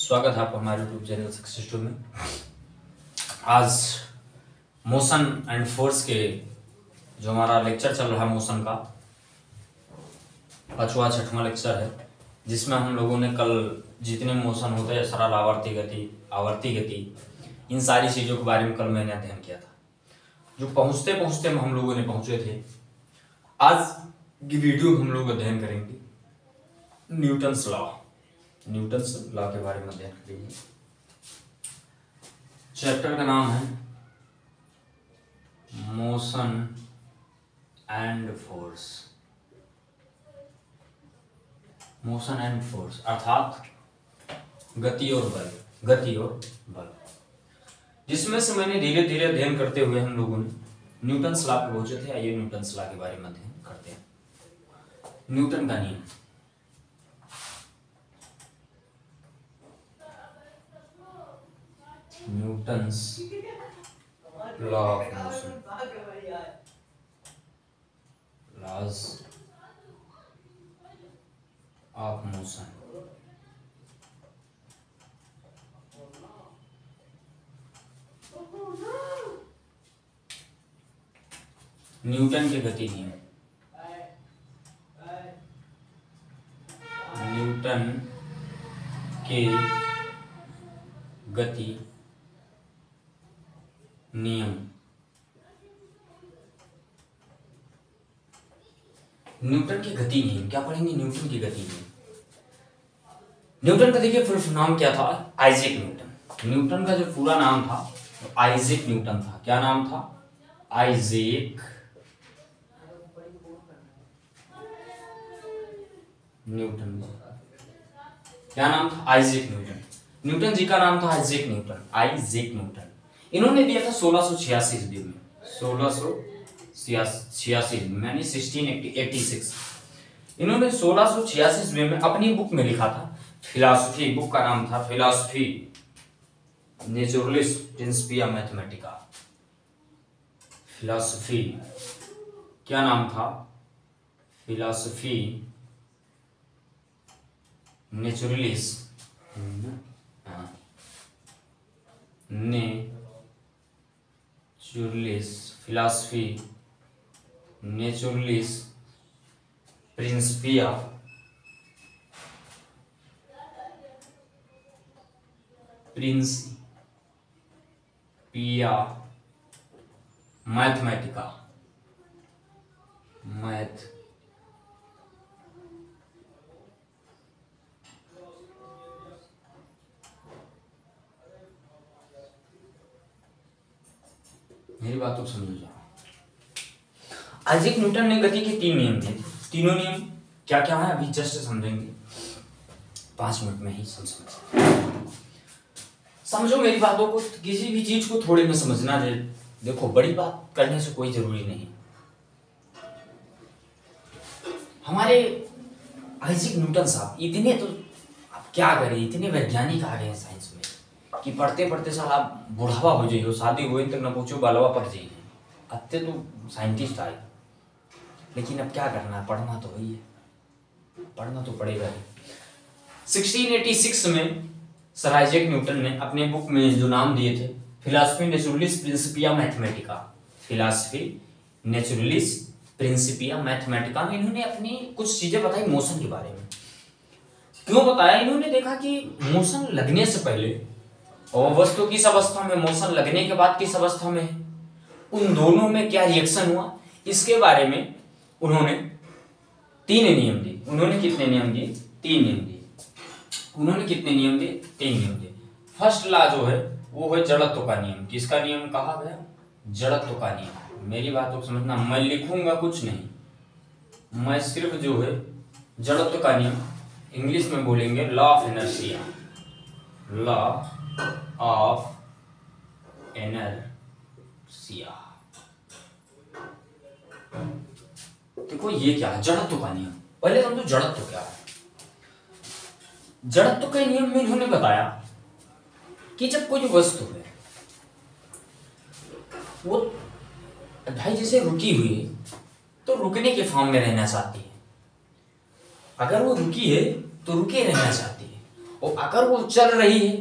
स्वागत है आपका हमारे यूट्यूब चैनल सक्सेस टू में। आज मोशन एंड फोर्स के जो हमारा लेक्चर चल रहा है मोशन का 5वां 6वां लेक्चर है, जिसमें हम लोगों ने कल जितने मोशन होते हैं सरल आवर्ती गति इन सारी चीज़ों के बारे में कल मैंने अध्ययन किया था। जो पहुँचते पहुँचते हम लोगों ने पहुँचे थे। आज की वीडियो हम लोग अध्ययन करेंगे न्यूटन्स लॉ के बारे में अध्ययन करेंगे। चैप्टर का नाम है मोशन एंड फोर्स अर्थात गति और बल, जिसमें से मैंने धीरे धीरे अध्ययन करते हुए हम लोगों ने न्यूटन्स लॉ पे पहुंचे थे। आइए न्यूटन्स लॉ के बारे में अध्ययन करते हैं। न्यूटन का नियम, Newton's law of motion, laws of motion. Newton के गति नियम, न्यूटन के गति नियम। न्यूटन के गति नियम क्या पढ़ेंगे? न्यूटन की गति नियम। न्यूटन का देखिए फुल नाम क्या था? Isaac Newton. न्यूटन का जो पूरा नाम था आइजैक न्यूटन था। क्या नाम था? Isaac Newton. क्या नाम था? Isaac Newton. न्यूटन जी का नाम था आइजैक न्यूटन। इन्होंने दिया था 1686 ईस्वी में, 1686 यानी 1686। इन्होंने 1686 ईस्वी में अपनी बुक में लिखा था फिलॉसफी। बुक का नाम था philosophy naturalis Principia Mathematica. Philosophy क्या नाम था? Philosophy naturalis philosophy naturalis Principia Mathematica. मेरी बात तो समझो जाओ। आइजैक न्यूटन ने गति के 3 नियम दिए थे। तीनों नियम क्या क्या है अभी जस्ट समझेंगे, 5 मिनट में ही समझो मेरी बातों को। किसी भी चीज को थोड़े में समझना है। देखो, बड़ी बात करने से कोई जरूरी नहीं। हमारे आइजैक न्यूटन साहब इतने, तो अब क्या करें, इतने वैज्ञानिक आ गए हैं साइंस में कि पढ़ते पढ़ते साल आप बुढ़ावा हो जाइए, शादी हुए तक न पूछो बालवा पड़ जाइए। अत्ते तो साइंटिस्ट आए, लेकिन अब क्या करना है, पढ़ना तो वही है, पढ़ना तो पड़ेगा ही। 1686 में सर आइजैक न्यूटन ने अपने बुक में जो नाम दिए थे philosophy naturalis Principia Mathematica, philosophy naturalis Principia Mathematica में इन्होंने अपनी कुछ चीजें बताई मोशन के बारे में। क्यों बताया? इन्होंने देखा कि मोशन लगने से पहले और वस्तु किस अवस्था में, मोशन लगने के बाद किस अवस्था में है, उन दोनों में क्या रिएक्शन हुआ, इसके बारे में उन्होंने 3 नियम दिए। उन्होंने कितने नियम दिए? 3 नियम दिए। उन्होंने कितने नियम दिए? 3 नियम दिए। फर्स्ट लॉ जो है वो है जड़त्व का नियम। किसका नियम कहा गया? जड़त्व का नियम। मेरी बात को समझना, मैं लिखूंगा कुछ नहीं, मैं सिर्फ जो है जड़त्व का नियम, इंग्लिश में बोलेंगे law of inertia, law of inertia. देखो ये क्या है? जड़त्व का नियम। पहले समझो जड़त्व क्या है। जड़त्व के नियम में इन्होंने बताया कि जब कोई वस्तु है वो भाई जैसे रुकी हुई है तो रुकने के फॉर्म में रहना चाहती है। अगर वो रुकी है तो रुके रहना चाहती है, और अगर वो चल रही है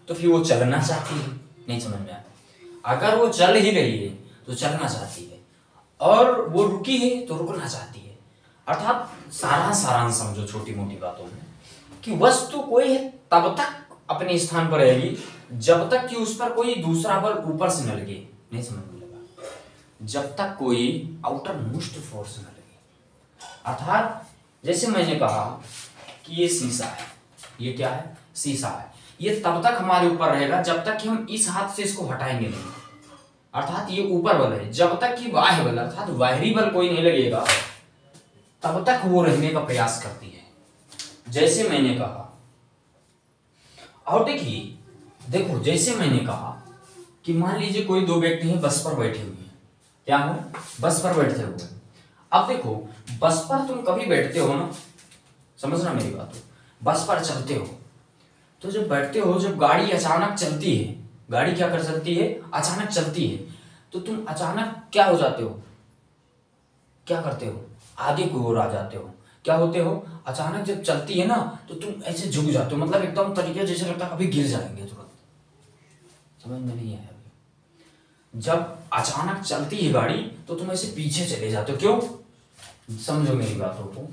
तो फिर वो चलना चाहती है। नहीं समझ में आया? अगर वो चल ही रही है तो चलना चाहती है, और वो रुकी है तो रुकना चाहती है। अर्थात सारांश समझो छोटी मोटी बातों में कि वस्तु कोई है तब तक अपने स्थान पर रहेगी जब तक कि उस पर कोई दूसरा बल ऊपर से न लगे। नहीं समझ में लगा? जब तक कोई आउटर मोस्ट फोर्स न लगे। अर्थात जैसे मैंने कहा कि ये शीशा है, ये क्या है? शीशा है। ये तब तक हमारे ऊपर रहेगा जब तक कि हम इस हाथ से इसको हटाएंगे नहीं। अर्थात ये ऊपर बल है, जब तक कि बाह्य बल अर्थात बाहरी बल कोई नहीं लगेगा तब तक वो रहने का प्रयास करती है। जैसे मैंने कहा, और देखो जैसे मैंने कहा कि मान लीजिए कोई दो व्यक्ति हैं बस पर बैठे हुए हैं। क्या है? बस पर बैठे हुए हैं। अब देखो बस पर तुम कभी बैठते हो ना, समझना मेरी बात हो, बस पर चलते हो तो जब बैठते हो, जब गाड़ी अचानक चलती है, गाड़ी क्या कर सकती है? अचानक चलती है, तो तुम अचानक क्या हो जाते हो? क्या करते हो? आगे की ओर आ जाते हो। क्या होते हो? अचानक जब चलती है ना तो तुम ऐसे झुक जाते हो, मतलब एकदम तरीके जैसे लगता है कभी गिर जाएंगे तुरंत। समझ में नहीं आया? जब अचानक चलती है गाड़ी तो तुम ऐसे पीछे चले जाते हो। क्यों? समझो मेरी बातों को।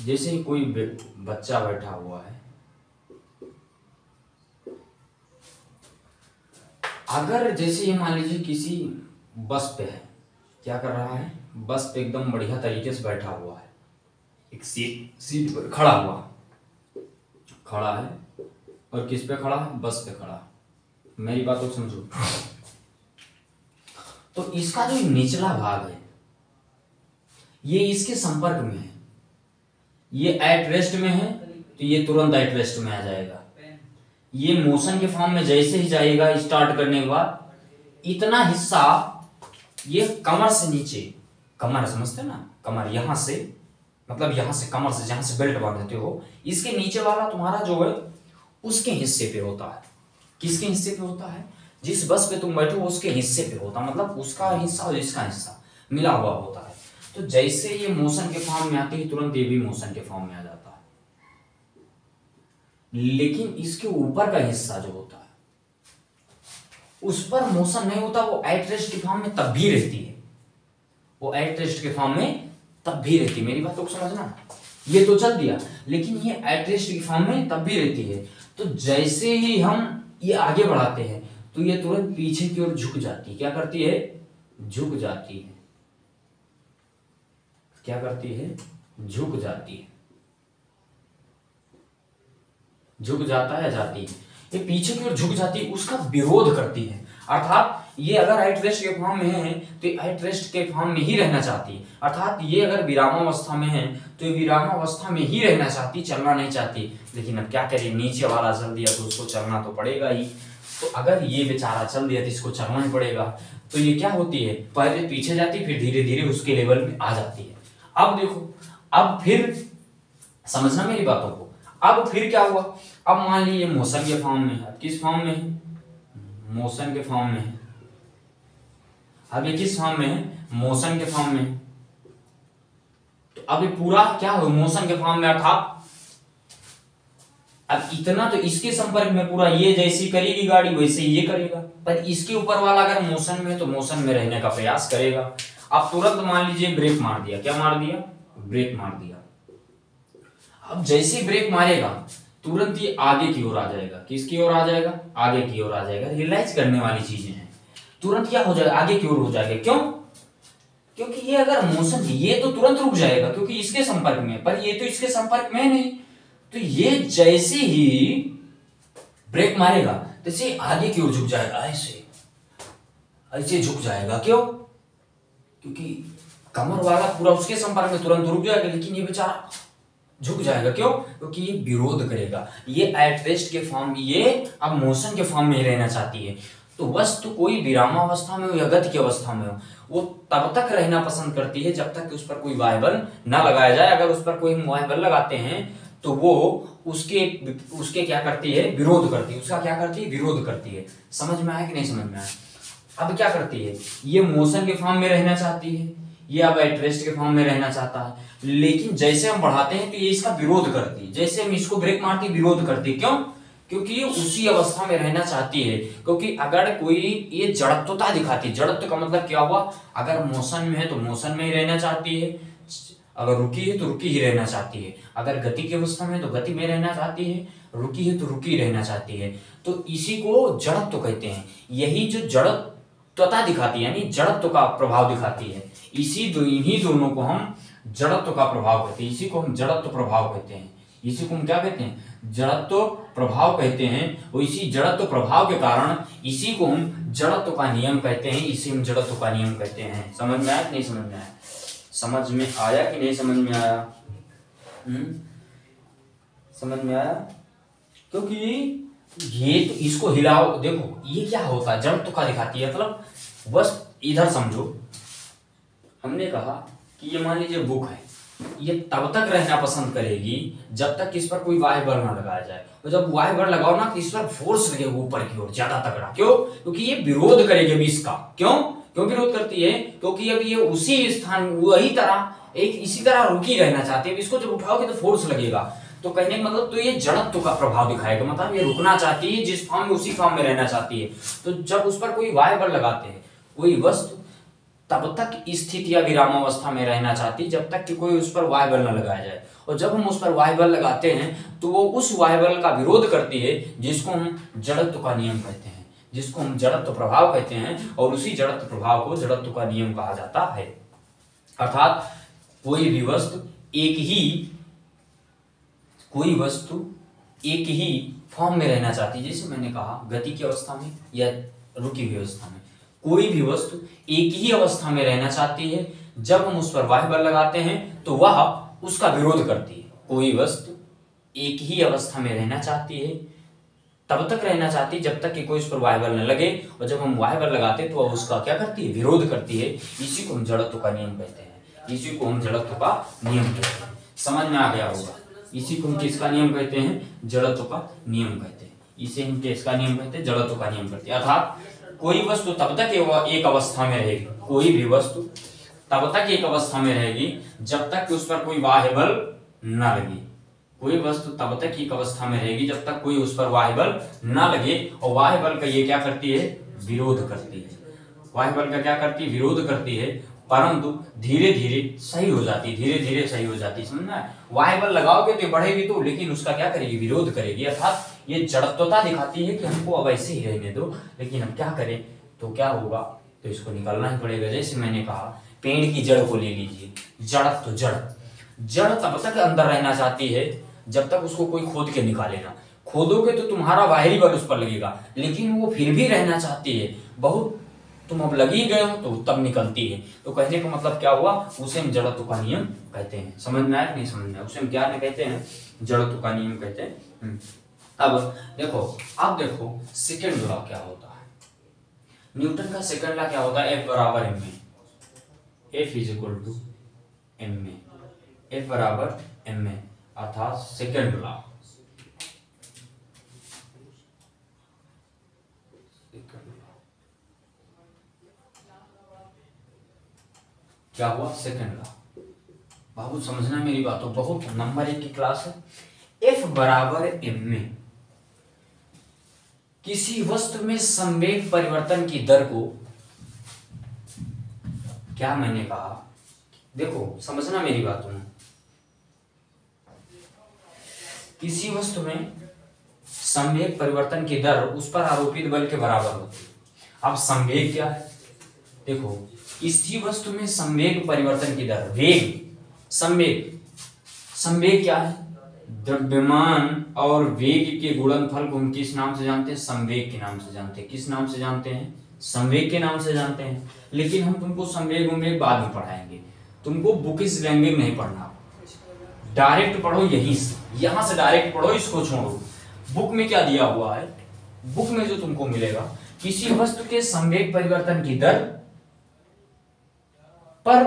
जैसे ही कोई बच्चा बैठा हुआ है, अगर जैसे ये मान लीजिए किसी बस पे है, क्या कर रहा है? बस पे एकदम बढ़िया तरीके से बैठा हुआ है, एक सीट पर खड़ा है, और किस पे खड़ा है? बस पे खड़ा। मेरी बात को समझो। तो इसका जो निचला भाग है ये इसके संपर्क में है, ये एट रेस्ट में है तो ये तुरंत एट रेस्ट में आ जाएगा। ये मोशन के फॉर्म में जैसे ही जाएगा स्टार्ट करने के बाद इतना हिस्सा ये कमर से नीचे, कमर समझते ना, कमर यहां से, मतलब यहां से कमर से जहां से बेल्ट बांधते हो, इसके नीचे वाला तुम्हारा जो है उसके हिस्से पे होता है। किसके हिस्से पे होता है? जिस बस पे तुम बैठो उसके हिस्से पे होता है, मतलब उसका हिस्सा और इसका हिस्सा मिला हुआ होता है। तो जैसे ये मोशन के फॉर्म में आती है तुरंत ये भी मोशन के फॉर्म में आ जाता है। लेकिन इसके ऊपर का हिस्सा जो होता है उस पर मोशन नहीं होता, वो एट रेस्ट के फॉर्म में तब भी रहती है, वो एट रेस्ट के फॉर्म में तब भी रहती है। मेरी बात को समझना, ये तो चल दिया लेकिन ये एट रेस्ट के फॉर्म में तब भी रहती है। तो जैसे ही हम ये आगे बढ़ाते हैं तो ये तुरंत पीछे की ओर झुक जाती है। क्या करती है? झुक जाती है। क्या करती है? झुक जाती है। झुक जाता है, जाती है, ये पीछे की ओर झुक जाती है, उसका विरोध करती है। अर्थात ये अगर एट रेस्ट के फॉर्म में है तो एट रेस्ट के फॉर्म में ही रहना चाहती है। अर्थात ये अगर विरामावस्था में है तो ये विरामावस्था में ही रहना चाहती, चलना नहीं चाहती। लेकिन अब क्या करें, नीचे वाला चल दिया तो उसको चलना तो पड़ेगा ही। तो अगर ये बेचारा चल दिया तो इसको चलना ही पड़ेगा। तो ये क्या होती है? पहले पीछे जाती, फिर धीरे धीरे उसके लेवल में आ जाती है। अब देखो, अब फिर समझना मेरी बातों को। अब फिर क्या हुआ? अब मान लीजिए मोशन के फॉर्म में है। किस फॉर्म में है? मोशन के फॉर्म में है। अब ये किस फॉर्म में है? मोशन के फॉर्म में है। तो अब ये पूरा क्या हो? मोशन के फॉर्म में। अर्थात अब इतना तो इसके संपर्क में पूरा, ये जैसी करेगी गाड़ी वैसे ये करेगा, पर इसके ऊपर वाला अगर मोशन में तो मोशन में रहने का प्रयास करेगा। अब तुरंत मान लीजिए ब्रेक मार दिया। क्या मार दिया? ब्रेक मार दिया। अब जैसे ही ब्रेक मारेगा तुरंत ये आगे की ओर आ जाएगा। किसकी ओर आ जाएगा? आगे की ओर आ जाएगा। रियलाइज करने वाली चीजें हैं। तुरंत क्या हो जाएगा? आगे की ओर हो जाएगा। क्यों? क्योंकि ये अगर मोशन, ये तो तुरंत रुक जाएगा क्योंकि इसके संपर्क में, पर ये तो इसके संपर्क में नहीं। तो ये जैसे ही ब्रेक मारेगा तैसे आगे की ओर झुक जाएगा, ऐसे ऐसे झुक जाएगा। क्यों? क्योंकि कमर वाला पूरा उसके संपर्क में, तुरंत रुक जाएगा, लेकिन ये बेचारा झुक जाएगा। क्यों? क्योंकि ये विरोध करेगा। ये एट रेस्ट के फॉर्म, ये अब मोशन के फॉर्म में ही रहना चाहती है। तो वस्तु कोई विरामावस्था में हो या गति की अवस्था में हो, वो तब तक रहना पसंद करती है जब तक कि उस पर कोई वायु बल न लगाया जाए। अगर उस पर कोई वायु बल लगाते हैं तो वो उसके क्या करती है? विरोध करती है। उसका क्या करती है? विरोध करती है। समझ में आया कि नहीं समझ में आया? अब क्या करती है? ये मोशन के फॉर्म में रहना चाहती है, ये अब एट रेस्ट के फॉर्म में रहना चाहता है। लेकिन जैसे हम बढ़ाते हैं तो ये इसका विरोध करती है, जैसे हम इसको ब्रेक मारते विरोध करती है। क्यों? क्योंकि ये उसी अवस्था में रहना चाहती है। क्योंकि अगर कोई ये जड़त्वता दिखाती है, जड़त्व का मतलब क्या हुआ, अगर मोशन में है तो मोशन में ही रहना चाहती है, अगर रुकी है तो रुकी ही रहना चाहती है, अगर गति की अवस्था में है तो गति में रहना चाहती है, रुकी है तो रुकी रहना चाहती है। तो इसी को जड़त्व कहते हैं। यही जो जड़त्वता दिखाती है, यानी जड़त्व का प्रभाव दिखाती है, इन्हीं दोनों को हम जड़त्व का प्रभाव कहते हैं। इसी को हम जड़त्व प्रभाव कहते हैं। इसी को हम क्या कहते हैं? जड़त्व प्रभाव कहते हैं। और इसी जड़त्व प्रभाव के कारण इसी को हम जड़त्व का नियम कहते हैं। इसी हम जड़त्व का नियम कहते हैं। समझ में आया कि नहीं समझ में आया? समझ में आया कि नहीं समझ में आया? समझ में आया? क्योंकि ये तो इसको हिलाओ, देखो ये क्या होता है, जड़त्व का दिखाती है। मतलब बस इधर समझो, हमने कहा कि ये मान लीजिए बुक है, ये तब तक रहना पसंद करेगी जब तक इस पर कोई बाह्य बल ना लगाया जाए। और जब बाह्य बल लगाओ ना तो इस पर फोर्स लगेगा ऊपर की ओर ज्यादा तगड़ा। क्यों? क्योंकि ये विरोध करेगी अभी इसका। क्यों विरोध करती है? क्योंकि अब ये उसी स्थान वही तरह एक इसी तरह रुकी रहना चाहती है। इसको जब उठाओगे तो फोर्स लगेगा। तो कहने का मतलब तो ये जड़त्व का प्रभाव दिखाएगा। मतलब ये रुकना चाहती है, जिस फॉर्म में उसी फॉर्म में रहना चाहती है। तो जब उस पर कोई बाह्य बल लगाते हैं, कोई वस्तु तब तक स्थिति या विरामावस्था में रहना चाहती जब तक कि कोई उस पर बाह्य बल न लगाया जाए। और जब हम उस पर बाह्य बल लगाते हैं तो वो उस बाह्य बल का विरोध करती है, जिसको हम जड़त्व का नियम कहते हैं, जिसको हम जड़त्व प्रभाव कहते हैं। और उसी जड़त्व प्रभाव को जड़त्व का नियम कहा जाता है। अर्थात कोई वस्तु एक ही फॉर्म में रहना चाहती है। जैसे मैंने कहा गति की अवस्था में या रुकी हुई अवस्था में, कोई भी वस्तु एक ही अवस्था में रहना चाहती है। जब हम उस पर बाह्य बल लगाते हैं तो वह उसका विरोध करती है। कोई वस्तु एक ही अवस्था में रहना चाहती है, तब तक रहना चाहती है जब तक कि कोई उस पर बाह्य बल न लगे। और जब हम बाह्य बल लगाते हैं तो वह उसका क्या करती है? विरोध करती है। इसी को हम जड़त्व का नियम कहते हैं। इसी को हम जड़त्व का नियम कहते हैं। समझ में आ गया होगा? इसी को हम किसका नियम कहते हैं? जड़त्व का नियम कहते हैं। इसे हम किसका नियम कहते हैं? जड़त्व का नियम कहते हैं। अर्थात कोई वस्तु तब तक एक अवस्था में रहेगी, कोई भी वस्तु तब तक एक अवस्था में रहेगी जब तक कि उस पर कोई बाह्य बल न लगे। कोई वस्तु तब तक एक अवस्था में रहेगी जब तक कोई उस पर बाह्य बल न लगे। और बाह्य बल का ये क्या करती है? विरोध करती है। बाह्य बल का क्या करती है? विरोध करती है। परंतु धीरे धीरे सही हो जाती है, धीरे धीरे सही हो जाती है। समझना है? बाह्य बल लगाओगे तो बढ़ेगी तो, लेकिन उसका क्या करेगी? विरोध करेगी। अर्थात ये जड़त्वता दिखाती है कि हमको अब ऐसे ही रहने दो, लेकिन हम क्या करें? तो क्या होगा? तो इसको निकालना ही पड़ेगा। जैसे मैंने कहा पेड़ की जड़ को ले लीजिए। जड़ तब तक अंदर रहना चाहती है जब तक उसको कोई खोद के निकाले ना। खोदोगे तो तुम्हारा बाहरी बल उस पर लगेगा, लेकिन वो फिर भी रहना चाहती है। बहुत तुम अब लग ही गए हो तो तब निकलती है। तो कहने का मतलब क्या हुआ? उसे हम जड़त्व का नियम कहते हैं। समझ में आया कि नहीं समझ में आया? उसे हम क्या कहते हैं? जड़त्व का नियम कहते हैं। अब देखो सेकंड लॉ क्या होता है। न्यूटन का सेकंड लॉ क्या होता है? F बराबर m में, F is equal to m में, F बराबर m में, अर्थात सेकंड लॉ। क्या हुआ? Second law. बाबू समझना मेरी बातों, बहुत नंबर 1 की क्लास है। F बराबर m में किसी वस्तु में संवेग परिवर्तन की दर को, क्या मैंने कहा? देखो समझना मेरी बातों में, किसी वस्तु में संवेग परिवर्तन की दर उस पर आरोपित बल के बराबर होती है। अब संवेग क्या है? देखो किसी वस्तु में संवेग परिवर्तन की दर, संवेग क्या है? द्रव्यमान और वेग के गुणनफल को हम किस नाम से जानते हैं? संवेग के नाम से जानते हैं। किस नाम से जानते हैं? संवेग के नाम से जानते हैं। लेकिन हम तुमको संवेग बाद में पढ़ाएंगे, तुमको बुकिश लैंग्वेज नहीं पढ़ना, डायरेक्ट पढ़ो। यहां से डायरेक्ट पढ़ो, इसको छोड़ो। बुक में क्या दिया हुआ है? बुक में जो तुमको मिलेगा, किसी वस्तु के संवेग परिवर्तन की दर पर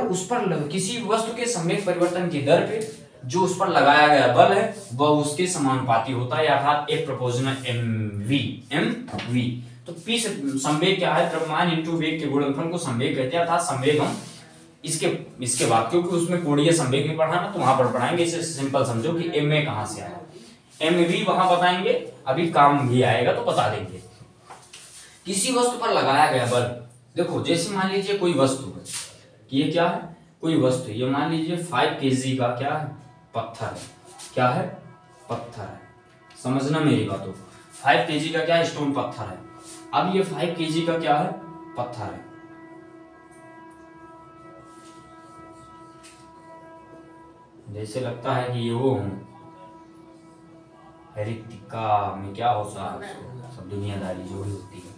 किसी वस्तु के संवेग परिवर्तन की दर पे जो उस पर लगाया गया बल है वह उसके समानुपाती होता है, अर्थात एक प्रोपोर्शनल mv। तो p संवेग क्या है? द्रव्यमान इंटू वेग के गुणनफल को संवेग कहते हैं। अर्थात संवेग हम इसके इसके बाद, क्योंकि उसमें कोणीय संवेग भी पढ़ा ना, तो वहां पर पढ़ाएंगे। इसे सिंपल समझो कि एम ए कहां से आया, एम भी वहां बताएंगे, अभी काम भी आएगा तो बता देंगे। किसी वस्तु पर लगाया गया बल, देखो जैसे मान लीजिए कोई वस्तु है, कि ये क्या है, कोई वस्तु, ये मान लीजिए 5 kg का क्या है, पत्थर है, क्या है, पत्थर है, समझना मेरी बातों, 5 kg का क्या है, स्टोन पत्थर है। अब ये 5 kg का क्या है, पत्थर है। जैसे लगता है कि ये वो हूं रिक्तिका में क्या होता है, सब दुनियादारी जो भी होती है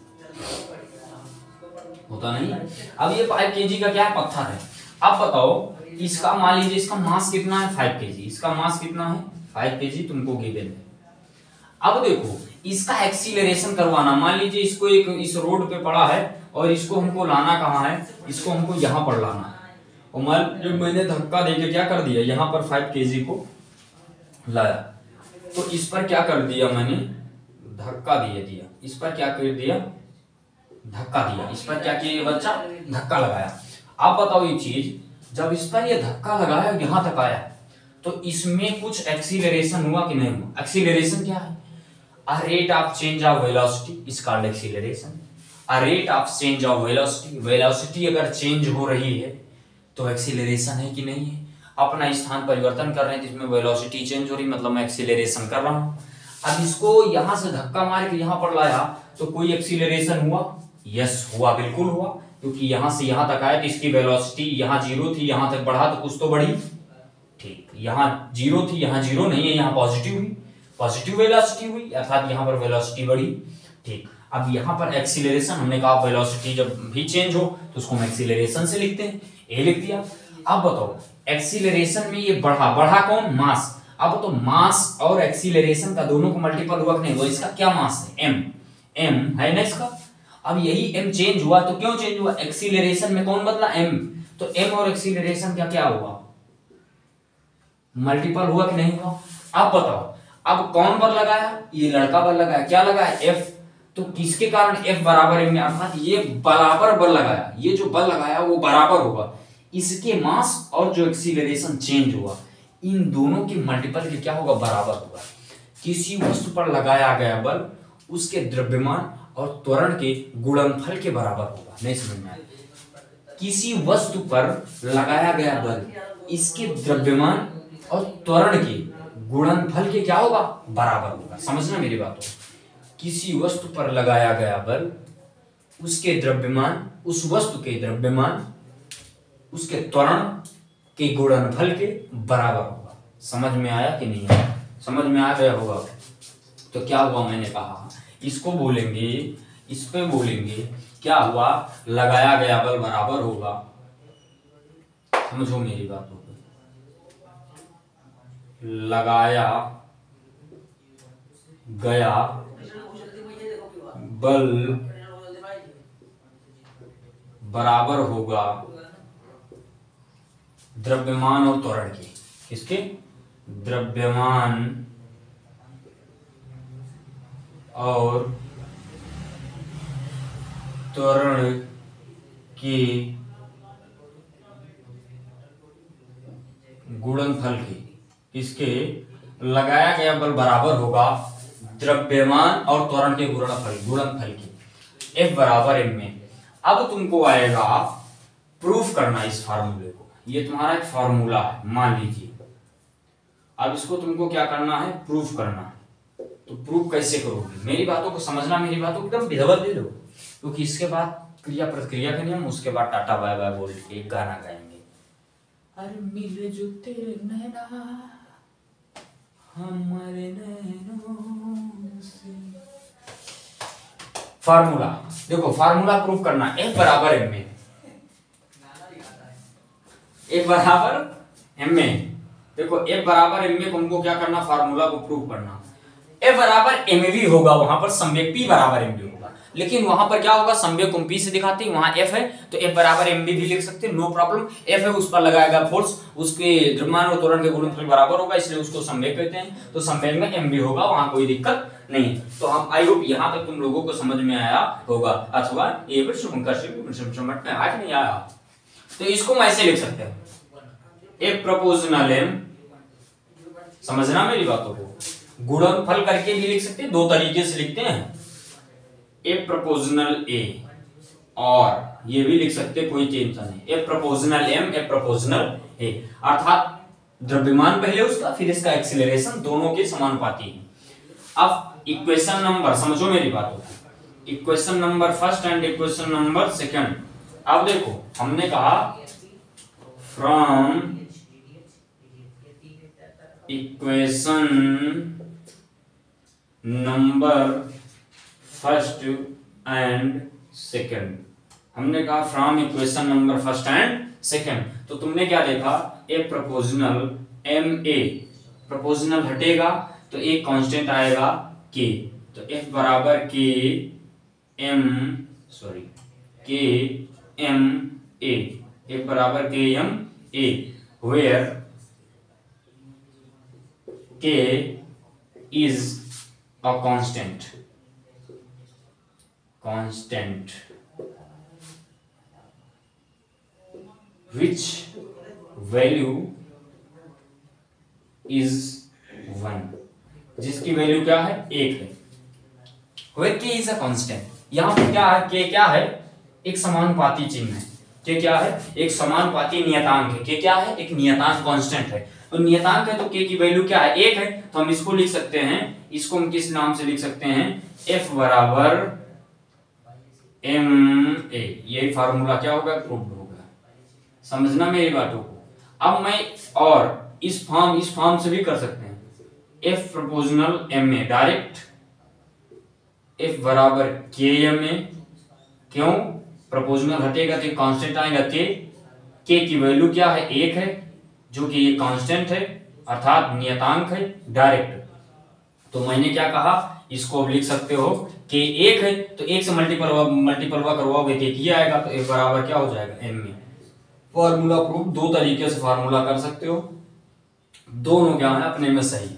होता नहीं। अब ये 5 kg का क्या है, पत्थर है। अब बताओ इसका, मान लीजिए इसका मास कितना है, 5 kg, इसका मास कितना है, 5 kg तुमको गिवन है। अब देखो इसका एक्सीलरेशन करवाना, मान लीजिए इसको एक इस रोड पे पड़ा है और इसको हमको लाना कहाँ है, इसको हमको यहाँ पर लाना है, और मान जो मैंने धक्का देके क्या कर दिया, यहाँ पर 5 kg को लाया, तो इस पर क्या कर दिया मैंने, धक्का दिया, इस पर क्या कर दिया, धक्का दिया, इस पर क्या किया ये बच्चा, धक्का लगाया। आप बताओ ये चीज, जब इस पर ये धक्का लगाया यहां तक आया, तो इसमें कुछ एक्सीलरेशन हुआ कि नहीं हुआ। एक्सीलरेशन क्या है, a rate of change of velocity is called acceleration. A rate of change of velocity, velocity अगर चेंज हो रही है तो एक्सीलरेशन है कि नहीं है। अपना स्थान परिवर्तन कर रहे हैं, जिसमें वेलोसिटी चेंज हो रही, मतलब मैं एक्सीलरेशन कर रहा हूं। अब इसको यहां से धक्का मार के यहां पर लाया, तो कोई एक्सीलरेशन हुआ, यस हुआ, बिल्कुल हुआ, क्योंकि यहां से यहां तक आया तो इसकी वेलोसिटी यहां 0 थी, यहां तक बढ़ा तो कुछ तो बढ़ी, ठीक, यहां 0 थी, यहां 0 नहीं है, यहां पॉजिटिव हुई, पॉजिटिव वेलोसिटी हुई, अर्थात यहां पर वेलोसिटी बढ़ी, ठीक। अब यहां पर एक्सीलरेशन, हमने कहा वेलोसिटी जब भी चेंज हो तो उसको हम एक्सीलरेशन से लिखते हैं, ए लिख दिया। अब बताओ एक्सीलरेशन में ये बढ़ा कौन, मास। अब तो मास और एक्सीलरेशन का दोनों को मल्टीपल हुआ कि नहीं हुआ, इसका क्या मास है, एम है ना इसका। अब यही एम चेंज हुआ, तो क्यों चेंज हुआ, एक्सीलरेशन में कौन बदला, एम, तो एम और एक्सीलरेशन का क्या हुआ, मल्टीपल हुआ कि नहीं हुआ। अब बताओ अब कौन बल लगाया, ये लड़का बल लगाया, क्या लगाया, एफ, तो किसके कारण एफ बराबर एम में, अर्थात ये बराबर बल लगाया, ये जो बल लगाया वो बराबर होगा इसके मास और जो एक्सीलरेशन चेंज हुआ, इन दोनों के मल्टीपल के क्या होगा, बराबर होगा। किसी वस्तु पर लगाया गया बल उसके द्रव्यमान और त्वरण के गुणनफल के बराबर होगा, नहीं समझ में आया। किसी वस्तु पर लगाया गया बल इसके द्रव्यमान और त्वरण के गुणनफल के क्या होगा, बराबर होगा, समझना मेरी बात हो। किसी वस्तु पर लगाया गया बल उसके द्रव्यमान, उस वस्तु के द्रव्यमान उसके त्वरण के गुणनफल के बराबर होगा। समझ में आया कि नहीं आया, समझ में आ गया होगा। तो क्या हुआ, मैंने कहा इसको बोलेंगे, इस पे बोलेंगे क्या हुआ, लगाया गया बल बराबर होगा, समझो मेरी बात होगी, लगाया गया बल बराबर होगा द्रव्यमान और त्वरण के, किसके, द्रव्यमान और त्वरण के गुणनफल के, किसके, लगाया गया बल बराबर होगा द्रव्यमान और त्वरण के गुणनफल के, F बराबर m में। अब तुमको आएगा प्रूफ करना इस फार्मूले को, ये तुम्हारा एक फार्मूला है मान लीजिए। अब इसको तुमको क्या करना है, प्रूफ करना है। तो प्रूफ कैसे करोगे, मेरी बातों को समझना, मेरी बातों को एकदम विधवत ले लो, क्योंकि इसके बाद क्रिया प्रतिक्रिया के नियम, उसके बाद टाटा बाय बाय बोल के एक गाना गाएंगे, अरे मिले जो तेरे नैना हमारे नैनों से। फार्मूला देखो, फार्मूला प्रूफ करना, F बराबर m में, F बराबर m में, देखो F बराबर m में तुमको क्या करना, फार्मूला को प्रूफ करना। F बराबर mv होगा, वहां पर संवेग P बराबर mv होगा, लेकिन वहां पर क्या होगा, संवेग को हम P से दिखाते हैं, वहां F है तो F बराबर mv भी लिख सकते हैं, नो प्रॉब्लम। F है उस पर लगाया गया फोर्स, उसके द्रव्यमान और त्वरण के गुणनफल बराबर होगा, इसलिए उसको संवेग कहते हैं, तो संवेग में mv होगा, वहां कोई दिक्कत नहीं। तो हम आई होप यहां तक तुम लोगों को समझ में आया होगा, अथवा ये भी समझ में आया कि नहीं आया। तो इसको हम ऐसे लिख सकते हैं, ए प्रोपोर्शनल एम, समझना मेरी बातों को, गुणनफल करके भी लिख सकते हैं, दो तरीके से लिखते हैं, ए प्रोपोर्शनल ए, और ये भी लिख सकते हैं, कोई टेंशन नहीं, A proportional M, A proportional A, अर्थात द्रव्यमान पहले उसका फिर इसका एक्सीलरेशन दोनों के समानुपाती है। अब इक्वेशन नंबर, समझो मेरी बातों को, equation number first and equation number second. अब देखो हमने कहा from equation number first and second, हमने कहा from equation number first and second, तो तुमने क्या देखा, ए प्रोपोर्शनल एम ए, प्रोपोर्शनल हटेगा तो एक कांस्टेंट आएगा के, तो एफ बराबर के एम, सॉरी के एम ए, एफ बराबर के M A, where K is a constant, constant which value is 1, जिसकी वैल्यू क्या है, एक है, where k is a constant, यहां पर क्या है, k क्या है, एक समानुपाती चिन्ह है, k क्या है, एक समानुपाती नियतांक है, k क्या है, एक नियतांक कांस्टेंट है, तो नियतांक है तो k की वैल्यू क्या है, एक है, तो हम इसको लिख सकते हैं, इसको हम किस नाम से लिख सकते हैं, f बराबर एम ए, यही फार्मूला क्या होगा, प्रूव होगा, समझना मेरी बातों को। अब मैं और इस फॉर्म से भी कर सकते हैं, F proportional M A, direct F बराबर के एम ए, क्यों, प्रोपोर्शनल हटेगा तो कांस्टेंट आएगा के की वैल्यू क्या है, एक है, जो कि ये कांस्टेंट है अर्थात नियतांक है, डायरेक्ट, तो मैंने क्या कहा, इसको अब लिख सकते हो कि एक है तो एक से मल्टीपल करवाओगे तो एक ही आएगा, तो एफ बराबर क्या हो जाएगा, एम ए, फार्मूला प्रूफ, दो तरीके से फार्मूला कर सकते हो, दोनों क्या है अपने में सही है।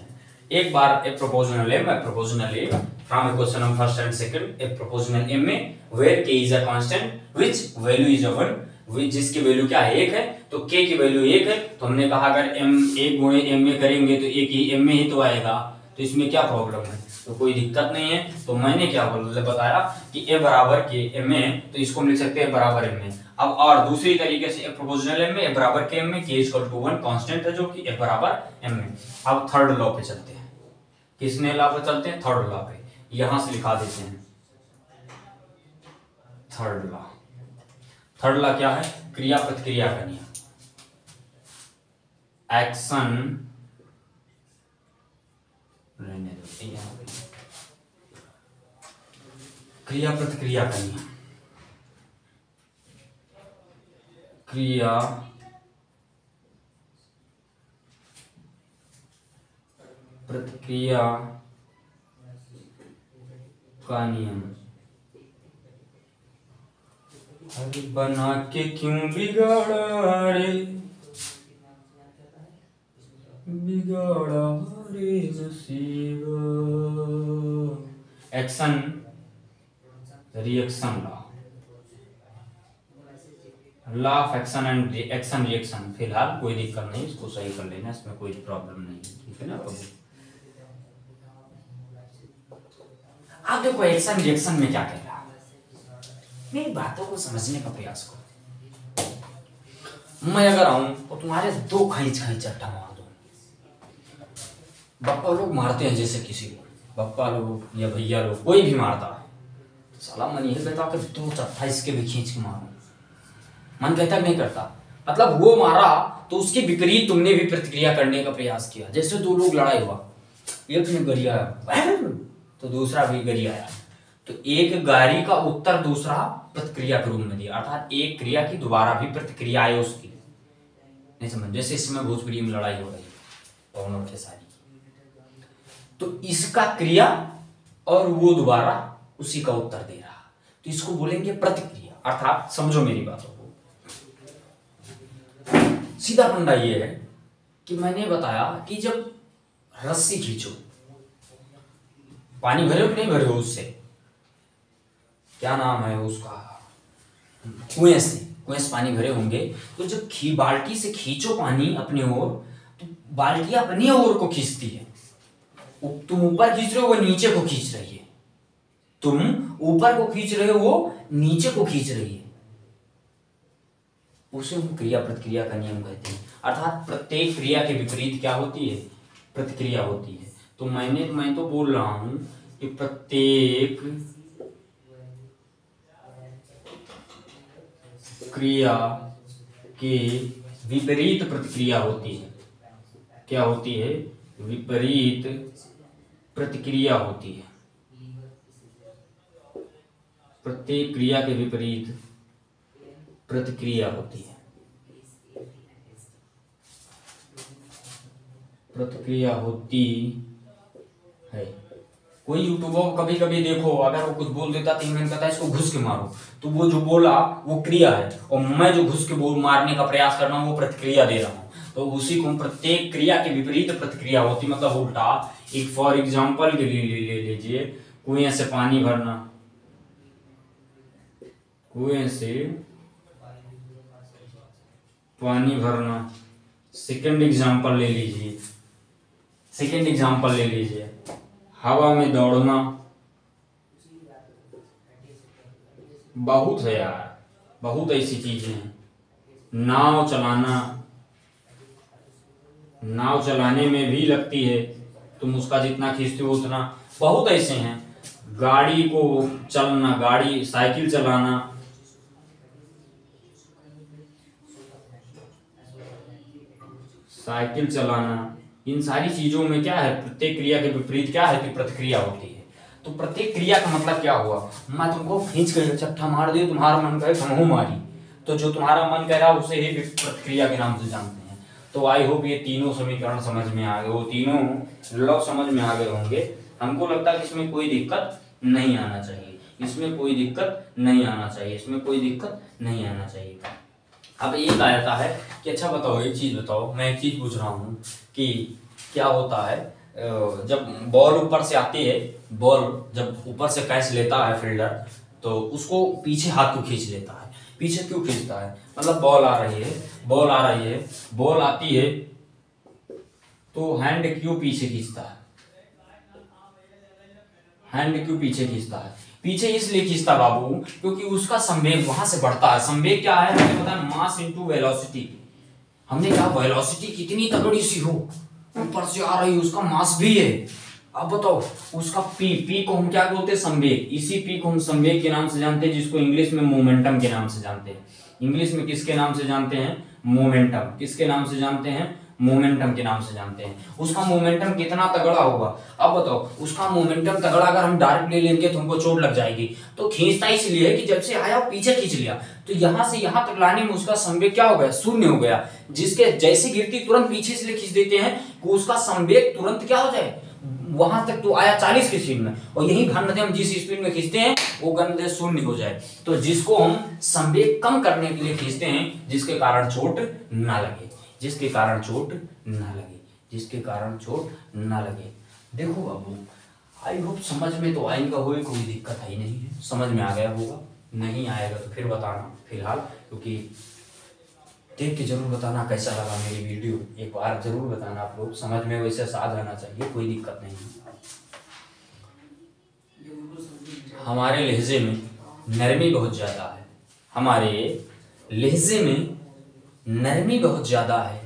एक बार A proportional M, A proportional A, from equation of first and second, A proportional M A where K is a constant which value is 1, जिसकी वैल्यू क्या है, एक है, तो के की वैल्यू एक है, तो हमने कहा अगर एम ए गुणे एम ए करेंगे तो एक ही एम ए ही तो आएगा, तो इसमें क्या प्रॉब्लम है, तो कोई दिक्कत नहीं है। तो मैंने क्या बताया कि ए बराबर के एम ए, तो इसको हम लिख सकते हैं बराबर एम ए। अब और दूसरी तरीके से ए प्रोपोर्शनल एम ए बराबर के एम ए, के इक्वल टू 1 कांस्टेंट है जो कि ए बराबर एम ए। अब थर्ड लॉ पे चलते हैं, किसने लॉ पे चलते हैं, थर्ड लॉ पे, यहां से लिखा देते हैं थर्ड लॉ। थर्ड लॉ क्या है, क्रिया प्रतिक्रिया का नियम, एक्शन, रहने दो यहां पे, क्रिया प्रतिक्रिया का नियम, क्रिया प्रतिक्रिया का नियम। अरे बना के क्यों बिगाड़ा रे, बिगाड़ा रे नसीब। Action reaction law, law of action and action reaction, फिलहाल कोई दिक्कत नहीं, इसको सही कर लेना, इसमें कोई प्रॉब्लम नहीं, ठीक है ना बाबू। आप देखो एक्शन रिएक्शन में क्या कह रहा है, मेरी बातों को समझने का प्रयास करो। मैं अगर आऊं तो तुम्हारे दो खींच चट्टा मार दो। बप्पा लोग मारते हैं जैसे किसी को, बप्पा लोग या भैया लोग, कोई भी मारता है, साला मन यही कहता कि दो चट्टा इसके भी खींच के मारो, मन कहता नहीं करता, मतलब वो मारा तो उसके विपरीत तुमने भी प्रतिक्रिया करने का प्रयास किया। जैसे दो लोग लड़ाई हुआ, एक ने गरियाया तो दूसरा भी गरियाया, तो एक गारी का उत्तर दूसरा प्रतिक्रिया के रूप में दिया, अर्थात एक क्रिया की दोबारा भी प्रतिक्रिया है उसकी, नहीं समझ। जैसे इसमें भोजपुरी में लड़ाई हो रही पवन और खेसारी की, तो इसका क्रिया और वो दोबारा उसी का उत्तर दे रहा, तो इसको बोलेंगे प्रतिक्रिया। अर्थात समझो मेरी बातों को, सीधा फंडा ये है कि मैंने बताया कि जब रस्सी खींचो, पानी भरे हो नहीं भरे हो, उससे क्या नाम है उसका, कुएं से कुएं से पानी भरे होंगे, तो जब बाल्टी से खींचो पानी अपने ओर, तो बाल्टी अपनी ओर को खींचती है। तुम ऊपर खींच रहे हो, वो नीचे को खींच रही है। तुम ऊपर को खींच रहे हो, वो नीचे को खींच रही है। उसे हम क्रिया प्रतिक्रिया का नियम कहते हैं। अर्थात प्रत्येक क्रिया के विपरीत क्या होती है? प्रतिक्रिया होती है। तो मैं तो बोल रहा हूं कि प्रत्येक क्रिया के विपरीत प्रतिक्रिया होती है। क्या होती है? विपरीत प्रतिक्रिया होती है। प्रत्येक क्रिया के विपरीत प्रतिक्रिया होती है। प्रतिक्रिया होती है। कोई यूट्यूबर को कभी कभी देखो, अगर वो कुछ बोल देता 3 मिनट कहता है इसको घुस के मारो, तो वो जो बोला वो क्रिया है, और मैं जो घुस के बोल मारने का प्रयास कर रहा हूँ वो प्रतिक्रिया दे रहा हूँ। तो उसी को प्रत्येक क्रिया के विपरीत प्रतिक्रिया होती, मतलब उल्टा। एक फॉर एग्जाम्पल के लिए ले लीजिए, कुएं से पानी भरना, कुएं से पानी भरना। सेकंड एग्जाम्पल ले लीजिए, हवा में दौड़ना। बहुत है यार, बहुत ऐसी चीजें हैं। नाव चलाने में भी लगती है, तुम उसका जितना खींचते हो उतना। बहुत ऐसे हैं। गाड़ी को चलना, साइकिल चलाना, इन सारी चीजों में क्या है? प्रत्येक क्रिया के विपरीत क्या है? कि प्रतिक्रिया होती है। तो प्रत्येक क्रिया का मतलब क्या हुआ? मैं तुमको खींच कर चट्टा मार दी, तुम्हारा मन करे तुमहू मारी, तो जो तुम्हारा मन कह रहा है उसे ही प्रतिक्रिया के नाम से जानते हैं। तो आई होप ये तीनों समीकरण समझ में आ गए, वो तीनों लॉ समझ में आ गए होंगे। हमको लगता है कि इसमें कोई दिक्कत नहीं आना चाहिए। अब एक आ जाता है कि अच्छा बताओ, एक चीज बताओ, मैं एक चीज पूछ रहा हूँ कि क्या होता है जब बॉल ऊपर से आती है, बॉल जब ऊपर से कैच लेता है फील्डर, तो उसको पीछे हाथ को खींच लेता है। पीछे क्यों खींचता है? मतलब बॉल आ रही है, बॉल आती है, तो हैंड क्यों पीछे खींचता है? पीछे इसलिए खींचता बाबू, क्योंकि उसका संवेग वहां से बढ़ता है। संवेग क्या है? हमें पता है, मास इनटू वेलोसिटी। हमने कहा वेलोसिटी कितनी तगड़ी सी हो, ऊपर से आ रही है, उसका मास भी है। अब बताओ, उसका पी को हम क्या बोलते हैं? संवेग। इसी पी को हम संवेग के नाम से जानते हैं, जिसको इंग्लिश में मोमेंटम के नाम से जानते हैं। इंग्लिश में किसके नाम से जानते हैं? मोमेंटम। किसके नाम से जानते हैं? मोमेंटम के नाम से जानते हैं। उसका मोमेंटम कितना तगड़ा होगा? अब बताओ, उसका मोमेंटम तगड़ा अगर हम डायरेक्ट ले लेंगे तो हमको चोट लग जाएगी। तो खींचता इसलिए है कि जब से आया पीछे खींच लिया, तो यहां से यहां तक लाने में उसका संवेग क्या हो गया? शून्य हो गया। जिसके जैसे गिरती तुरंत पीछे से खींच देते हैं कि उसका संवेग तुरंत क्या हो जाए? वहां तक तो आया 40 की स्पीड में, और यही घनते हम जिस स्पीड में खींचते हैं वो घनते शून्य हो जाए। तो जिसको हम संवेग कम करने के लिए खींचते हैं, जिसके कारण चोट ना लगे। देखो बाबू, आई होप समझ में तो आएगा, कोई दिक्कत आई नहीं है, समझ में आ गया होगा। नहीं आएगा तो फिर बताना फिलहाल, क्योंकि देख के जरूर बताना कैसा लगा मेरी वीडियो। एक बार जरूर बताना आप लोग, समझ में वैसे साथ रहना चाहिए, कोई दिक्कत नहीं है। हमारे लहजे में नरमी बहुत ज्यादा है।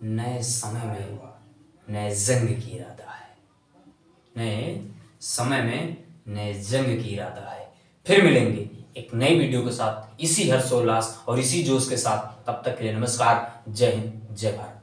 नए समय में नए जंग की इरादा है। फिर मिलेंगे एक नई वीडियो के साथ, इसी हर्षोल्लास और इसी जोश के साथ। तब तक के लिए नमस्कार। जय हिंद, जय भारत।